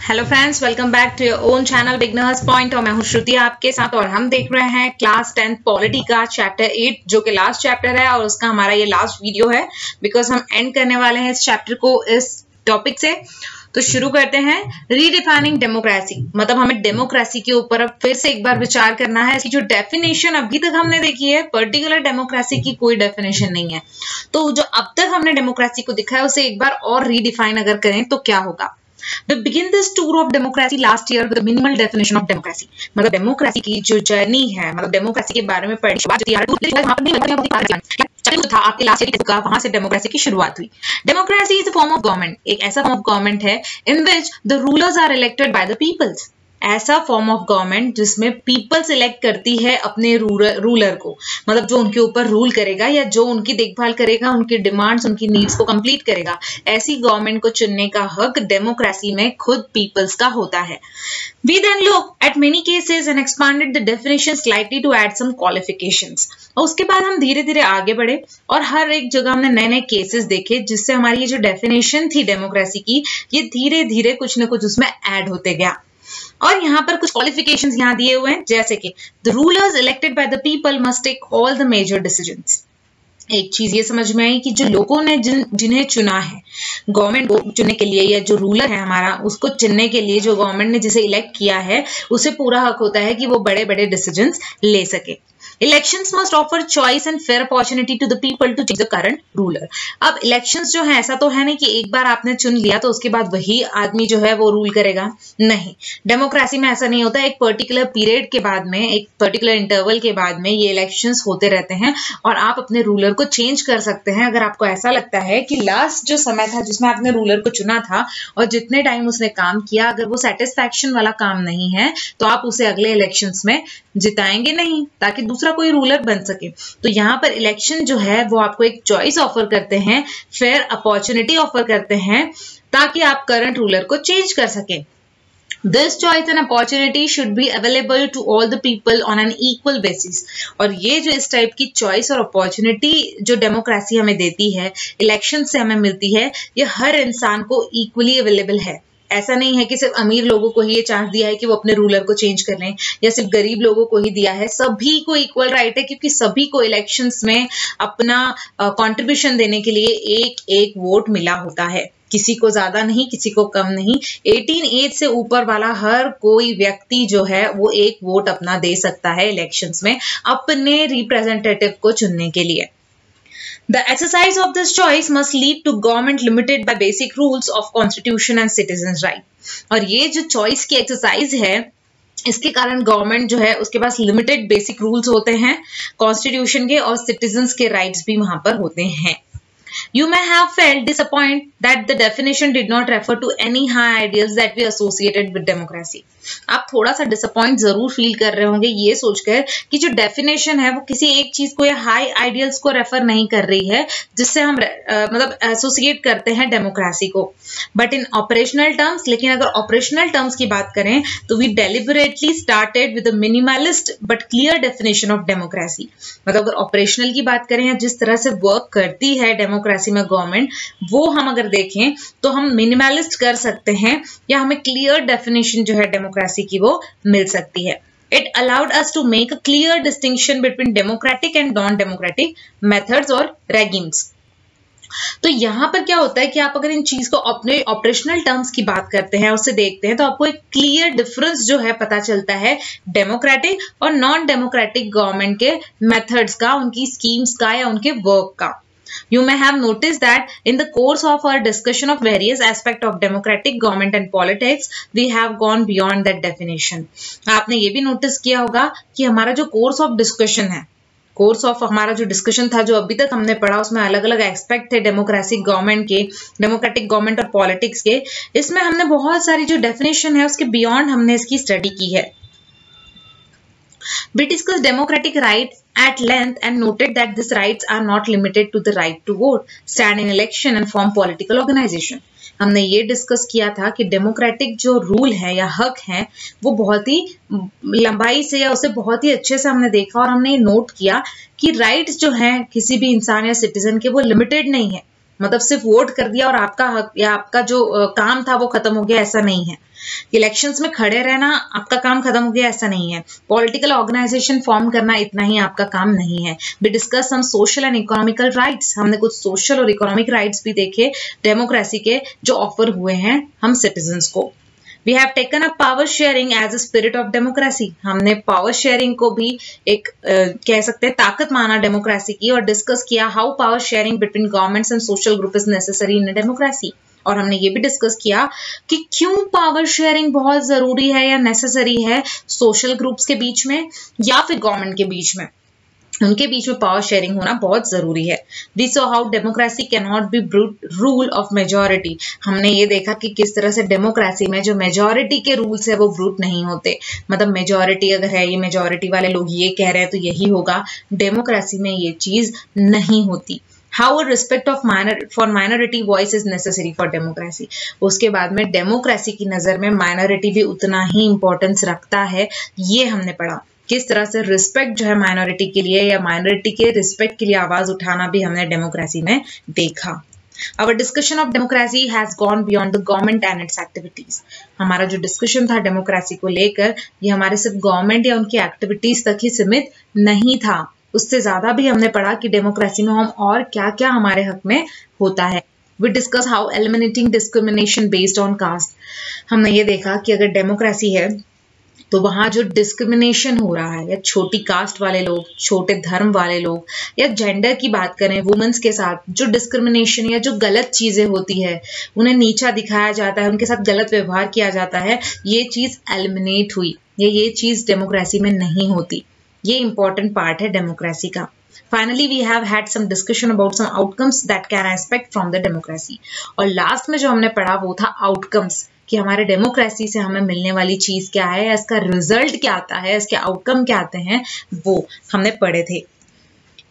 Hello friends, welcome back to your own channel beginners point. और मैं हूं श्रुति आपके साथ और हम देख रहे हैं क्लास 10 पॉलिटी का चैप्टर 8 जो कि लास्ट चैप्टर है और उसका हमारा ये लास्ट वीडियो है बिकॉज हम एंड करने वाले हैं इस चैप्टर को इस टॉपिक से। तो शुरू करते हैं। रीडिफाइनिंग डेमोक्रेसी, मतलब हमें डेमोक्रेसी के ऊपर अब फिर से एक बार विचार करना है। इसकी जो डेफिनेशन अभी तक हमने देखी है, पर्टिकुलर डेमोक्रेसी की कोई डेफिनेशन नहीं है। तो जो अब तक हमने डेमोक्रेसी को दिखा है उसे एक बार और रीडिफाइन अगर करें तो क्या होगा। We begin this tour of democracy last year with a minimal definition of democracy। मतलब डेमोक्रेसी की जो जर्नी है, मतलब डेमोक्रेसी के बारे में पढ़ी था आपके लास्ट ईयर का, वहां से डेमोक्रेसी की शुरुआत हुई। Democracy is a form of government, एक ऐसा फॉर्म ऑफ गवर्नमेंट है in which the rulers are elected by the peoples. ऐसा फॉर्म ऑफ गवर्नमेंट जिसमें पीपल सिलेक्ट करती है अपने रूलर को, मतलब जो उनके ऊपर रूल करेगा या जो उनकी देखभाल करेगा, उनकी डिमांड्स, उनकी नीड्स को कंप्लीट करेगा। ऐसी गवर्नमेंट को चुनने का हक डेमोक्रेसी में खुद पीपल्स का होता है। We then look at many cases and expanded the definition slightly to add some qualifications। और उसके बाद हम धीरे धीरे आगे बढ़े और हर एक जगह हमने नए नए केसेस देखे जिससे हमारी ये जो डेफिनेशन थी डेमोक्रेसी की, ये धीरे धीरे कुछ न कुछ उसमें ऐड होते गया। और यहाँ पर कुछ क्वालिफिकेशंस यहाँ दिए हुए हैं, जैसे कि the rulers elected by the people must take all the major decisions. एक चीज ये समझ में आई कि जो लोगों ने जिन्हें चुना है गवर्नमेंट को चुनने के लिए, या जो रूलर है हमारा उसको चुनने के लिए, जो गवर्नमेंट ने जिसे इलेक्ट किया है उसे पूरा हक होता है कि वो बड़े बड़े डिसीजंस ले सके। Elections must offer choice and fair opportunity to the people to change the current ruler। अब इलेक्शंस जो है, ऐसा तो है नहीं कि एक बार आपने चुन लिया तो उसके बाद वही आदमी जो है वो रूल करेगा, नहीं। डेमोक्रेसी में ऐसा नहीं होता। एक पर्टिकुलर पीरियड के बाद में, एक पर्टिकुलर इंटरवल के बाद में ये इलेक्शंस होते रहते हैं और आप अपने रूलर को चेंज कर सकते हैं अगर आपको ऐसा लगता है कि लास्ट जो समय था जिसमें आपने रूलर को चुना था और जितने टाइम उसने काम किया, अगर वो सेटिस्फैक्शन वाला काम नहीं है तो आप उसे अगले इलेक्शंस में जिताएंगे नहीं, ताकि दूसरा कोई रूलर बन सके। तो यहाँ पर इलेक्शन जो है वो आपको एक चॉइस ऑफर करते हैं, फेयर अपॉर्चुनिटी ऑफर करते हैं ताकि आप करंट रूलर को चेंज कर सकें। This choice and opportunity should be available to all the people on an equal basis। और ये जो इस टाइप की चॉइस और अपॉर्चुनिटी जो डेमोक्रेसी हमें देती है, इलेक्शन से हमें मिलती है, ये हर इंसान को इक्वली अवेलेबल है। ऐसा नहीं है कि सिर्फ अमीर लोगों को ही ये चांस दिया है कि वो अपने रूलर को चेंज कर लें, या सिर्फ गरीब लोगों को ही दिया है। सभी को इक्वल राइट है, क्योंकि सभी को इलेक्शंस में अपना कंट्रीब्यूशन देने के लिए एक एक वोट मिला होता है। किसी को ज्यादा नहीं, किसी को कम नहीं। 18 एज से ऊपर वाला हर कोई व्यक्ति जो है वो एक वोट अपना दे सकता है इलेक्शंस में अपने रिप्रेजेंटेटिव को चुनने के लिए। The exercise of this choice must lead to government limited by basic rules of constitution and citizens right। और ये जो चॉइस की एक्सरसाइज है, इसके कारण गवर्नमेंट जो है उसके पास लिमिटेड बेसिक रूल्स होते हैं कॉन्स्टिट्यूशन के, और सिटीजन्स के राइट्स भी वहां पर होते हैं। You may have felt disappointed that the definition did not refer to any high ideals that we associated with democracy। आप थोड़ा सा डिसअपॉइंट जरूर फील कर रहे होंगे ये सोचकर कि जो डेफिनेशन है वो किसी एक चीज को या हाई आइडियल्स को रेफर नहीं कर रही है जिससे हम मतलब एसोसिएट करते हैं डेमोक्रेसी को। बट इन ऑपरेशनल टर्म्स, लेकिन अगर ऑपरेशनल टर्म्स की बात करें तो we deliberately started with a minimalist but clear definition of democracy. मतलब अगर ऑपरेशनल की बात करें या जिस तरह से वर्क करती है डेमोक्रेसी में गवर्नमेंट, वो हम अगर देखें तो हम मिनिमलिस्ट कर सकते हैं या हमें क्लियर डेफिनेशन जो है डेमोक्रेसी की वो मिल सकती है। It allowed us to make a clear distinction between democratic and non-democratic methods और regimes। तो यहाँ पर क्या होता है कि आप अगर इन चीज को अपने ऑपरेशनल टर्म्स की बात करते हैं, उससे देखते हैं, तो आपको एक क्लियर डिफरेंस जो है पता चलता है डेमोक्रेटिक और नॉन डेमोक्रेटिक गवर्नमेंट के मेथड्स का, उनकी स्कीम्स का या उनके वर्क का। You may have noticed that in the course of our discussion of various aspects of democratic government and politics, we have gone beyond that definition। आपने ये भी नोटिस किया होगा कि हमारा जो कोर्स ऑफ डिस्कशन है, कोर्स ऑफ हमारा जो डिस्कशन था, जो अभी तक हमने पढ़ा, उसमें अलग अलग एस्पेक्ट थे डेमोक्रेटिक गवर्नमेंट के, डेमोक्रेटिक गवर्नमेंट और पॉलिटिक्स के। इसमें हमने बहुत सारी जो डेफिनेशन है उसके बियॉन्ड हमने इसकी स्टडी की है। We discussed democratic rights at length and noted that these rights are not limited to the right to vote, stand in election and form political organization। हमने ये डिस्कस किया था कि डेमोक्रेटिक जो रूल है या हक है वो बहुत ही लंबाई से या उसे बहुत ही अच्छे से हमने देखा, और हमने ये नोट किया कि राइट्स जो हैं किसी भी इंसान या सिटीजन के वो लिमिटेड नहीं है। मतलब सिर्फ वोट कर दिया और आपका हक या आपका जो काम था वो खत्म हो गया, ऐसा नहीं है। इलेक्शंस में खड़े रहना आपका काम खत्म हो गया, ऐसा नहीं है। पॉलिटिकल ऑर्गेनाइजेशन फॉर्म करना इतना ही आपका काम नहीं है। We discuss some social and economical rights, हमने कुछ सोशल और इकोनॉमिक राइट्स भी देखे डेमोक्रेसी के जो ऑफर हुए हैं हम सिटीजन्स को। We have taken up power sharing as a spirit of democracy. हमने पावर शेयरिंग को भी एक कह सकते हैं ताकत माना डेमोक्रेसी की, और डिस्कस किया how power sharing between governments and social group is necessary in democracy. और हमने ये भी डिस्कस किया कि क्यों पावर शेयरिंग बहुत जरूरी है या नेसेसरी है सोशल ग्रुप्स के बीच में या फिर गवर्नमेंट के बीच में, उनके बीच में पावर शेयरिंग होना बहुत जरूरी है। We saw how democracy can not be brute rule of majority. हमने ये देखा कि किस तरह से डेमोक्रेसी में जो मेजोरिटी के रूल्स है वो ब्रूट नहीं होते। मतलब मेजोरिटी अगर है, ये मेजोरिटी वाले लोग ये कह रहे हैं तो यही होगा, डेमोक्रेसी में ये चीज नहीं होती। How respect of for minority voice is necessary for democracy. उसके बाद में डेमोक्रेसी की नजर में माइनॉरिटी भी उतना ही इंपॉर्टेंस रखता है, ये हमने पढ़ा। किस तरह से रिस्पेक्ट जो है माइनॉरिटी के लिए या माइनॉरिटी के रिस्पेक्ट के लिए आवाज उठाना भी हमने डेमोक्रेसी में देखा। Our discussion of democracy has gone beyond the government and its activities. हमारा जो डिस्कशन था डेमोक्रेसी को लेकर, ये हमारे सिर्फ गवर्नमेंट या उनकी एक्टिविटीज तक ही सीमित नहीं था, उससे ज्यादा भी हमने पढ़ा कि डेमोक्रेसी में हम और क्या क्या हमारे हक में होता है। We discuss how eliminating discrimination based on caste. हमने ये देखा कि अगर डेमोक्रेसी है तो वहां जो डिस्क्रिमिनेशन हो रहा है, या छोटी कास्ट वाले लोग, छोटे धर्म वाले लोग, या जेंडर की बात करें वुमेन्स के साथ जो डिस्क्रिमिनेशन या जो गलत चीजें होती है, उन्हें नीचा दिखाया जाता है, उनके साथ गलत व्यवहार किया जाता है, ये चीज एलिमिनेट हुई। ये चीज डेमोक्रेसी में नहीं होती। ये इंपॉर्टेंट पार्ट है डेमोक्रेसी का। Finally, we have had some discussion about some outcomes that can expect from the democracy. और लास्ट में जो हमने पढ़ा वो था आउटकम्स, कि हमारे डेमोक्रेसी से हमें मिलने वाली चीज क्या है, इसका रिजल्ट क्या आता है, इसके आउटकम क्या आते हैं, वो हमने पढ़े थे।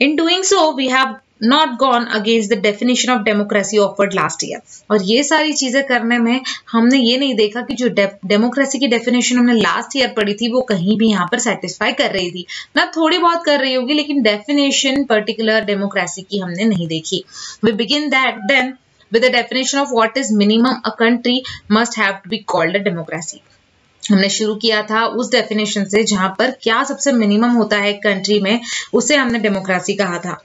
In doing so, we have not gone against the definition of democracy offered last year. और ये सारी चीजें करने में हमने ये नहीं देखा कि जो डेमोक्रेसी की डेफिनेशन हमने लास्ट ईयर पढ़ी थी वो कहीं भी यहाँ पर सेटिस्फाई कर रही थी ना, थोड़ी बहुत कर रही होगी, लेकिन डेफिनेशन पर्टिकुलर डेमोक्रेसी की हमने नहीं देखी। We begin that then with the definition of what is minimum a country must have to be called a democracy. हमने शुरू किया था उस डेफिनेशन से जहां पर क्या सबसे मिनिमम होता है कंट्री में, उसे हमने डेमोक्रेसी कहा था।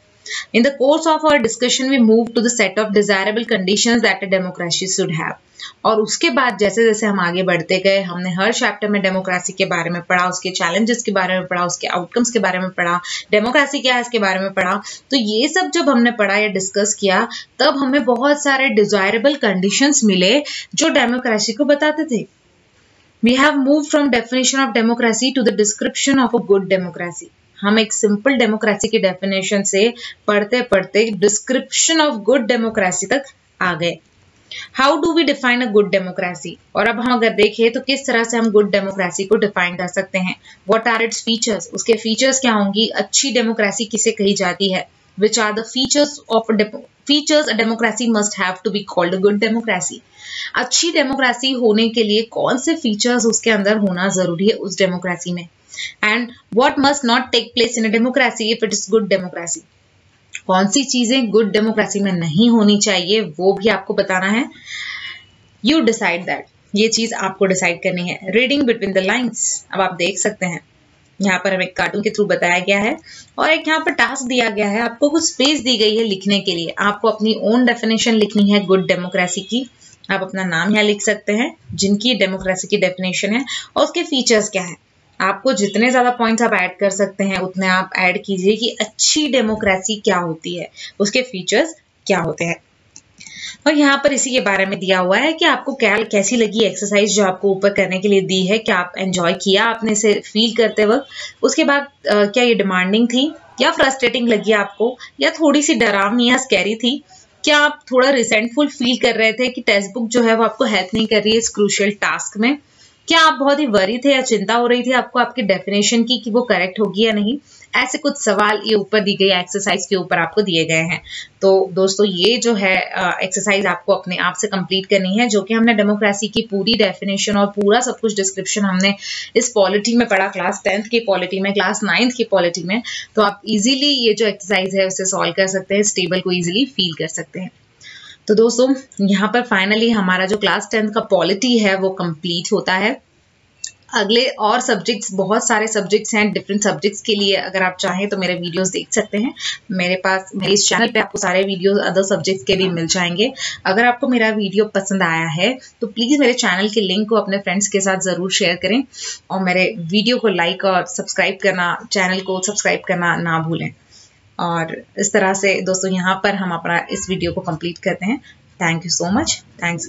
In the course of our discussion, we moved to the set of desirable conditions that a democracy should have. और उसके बाद जैसे जैसे हम आगे बढ़ते गए, हमने हर चैप्टर में डेमोक्रेसी के बारे में पढ़ा, उसके चैलेंजेस के बारे में पढ़ा, उसके आउटकम्स के बारे में पढ़ा, डेमोक्रेसी क्या है इसके बारे में पढ़ा। तो ये सब जब हमने पढ़ा या डिस्कस किया, तब हमें बहुत सारे डिजायरेबल कंडीशंस मिले जो डेमोक्रेसी को बताते थे। We have moved from definition of democracy to the description of a good democracy. हम एक सिंपल डेमोक्रेसी की डेफिनेशन से पढ़ते पढ़ते डिस्क्रिप्शन ऑफ गुड डेमोक्रेसी तक आ गए। How do we define a good democracy? और अब हम अगर देखें तो किस तरह से हम गुड डेमोक्रेसी को डिफाइन कर सकते हैं। What are its features? उसके फीचर्स क्या होंगी? अच्छी डेमोक्रेसी किसे कही जाती है? Which are the features a democracy must have to be called a good democracy? अच्छी डेमोक्रेसी होने के लिए कौन से फीचर्स उसके अंदर होना जरूरी है उस डेमोक्रेसी में? And what must not take place in a democracy if it is good democracy? कौन सी चीजें गुड डेमोक्रेसी में नहीं होनी चाहिए वो भी आपको बताना है। You decide that. ये चीज आपको डिसाइड करनी है। रीडिंग बिटवीन द लाइन्स, अब आप देख सकते हैं यहाँ पर हमें कार्टून के थ्रू बताया गया है और एक यहाँ पर टास्क दिया गया है, आपको कुछ स्पेस दी गई है लिखने के लिए। आपको अपनी ओन डेफिनेशन लिखनी है गुड डेमोक्रेसी की। आप अपना नाम यहाँ लिख सकते हैं जिनकी डेमोक्रेसी की डेफिनेशन है और उसके फीचर्स क्या है। आपको जितने ज्यादा पॉइंट्स आप ऐड कर सकते हैं उतने आप ऐड कीजिए कि अच्छी डेमोक्रेसी क्या होती है, उसके फीचर्स क्या होते हैं। और यहाँ पर इसी के बारे में दिया हुआ है कि आपको कैसी लगी एक्सरसाइज जो आपको ऊपर करने के लिए दी है, क्या आप एंजॉय किया आपने इसे फील करते वक्त। उसके बाद क्या ये डिमांडिंग थी या फ्रस्ट्रेटिंग लगी आपको, या थोड़ी सी डरावनी या स्कैरी थी? क्या आप थोड़ा रिसेंटफुल फील कर रहे थे कि टेक्स्ट बुक जो है वो आपको हेल्प नहीं कर रही है इस क्रूशियल टास्क में? क्या आप बहुत ही वरी थे या चिंता हो रही थी आपको आपकी डेफिनेशन की कि वो करेक्ट होगी या नहीं? ऐसे कुछ सवाल ये ऊपर दी गई एक्सरसाइज के ऊपर आपको दिए गए हैं। तो दोस्तों ये जो है एक्सरसाइज आपको अपने आप से कंप्लीट करनी है, जो कि हमने डेमोक्रेसी की पूरी डेफिनेशन और पूरा सब कुछ डिस्क्रिप्शन हमने इस पॉलिटी में पढ़ा, क्लास 10th की पॉलिटी में, क्लास 9th की पॉलिटी में। तो आप इजीली ये जो एक्सरसाइज है उसे सॉल्व कर सकते हैं, इस टेबल को इजीली फील कर सकते हैं। तो दोस्तों यहाँ पर फाइनली हमारा जो क्लास 10th का पॉलिटी है वो कंप्लीट होता है। अगले और सब्जेक्ट्स, बहुत सारे सब्जेक्ट्स हैं डिफरेंट सब्जेक्ट्स के लिए। अगर आप चाहें तो मेरे वीडियोस देख सकते हैं। मेरे इस चैनल पे आपको सारे वीडियोस अदर सब्जेक्ट्स के भी मिल जाएंगे। अगर आपको मेरा वीडियो पसंद आया है तो प्लीज़ मेरे चैनल के लिंक को अपने फ्रेंड्स के साथ ज़रूर शेयर करें और मेरे वीडियो को लाइक और सब्सक्राइब करना, चैनल को सब्सक्राइब करना ना भूलें। और इस तरह से दोस्तों यहाँ पर हम अपना इस वीडियो को कंप्लीट करते हैं। Thank you so much. Thanks.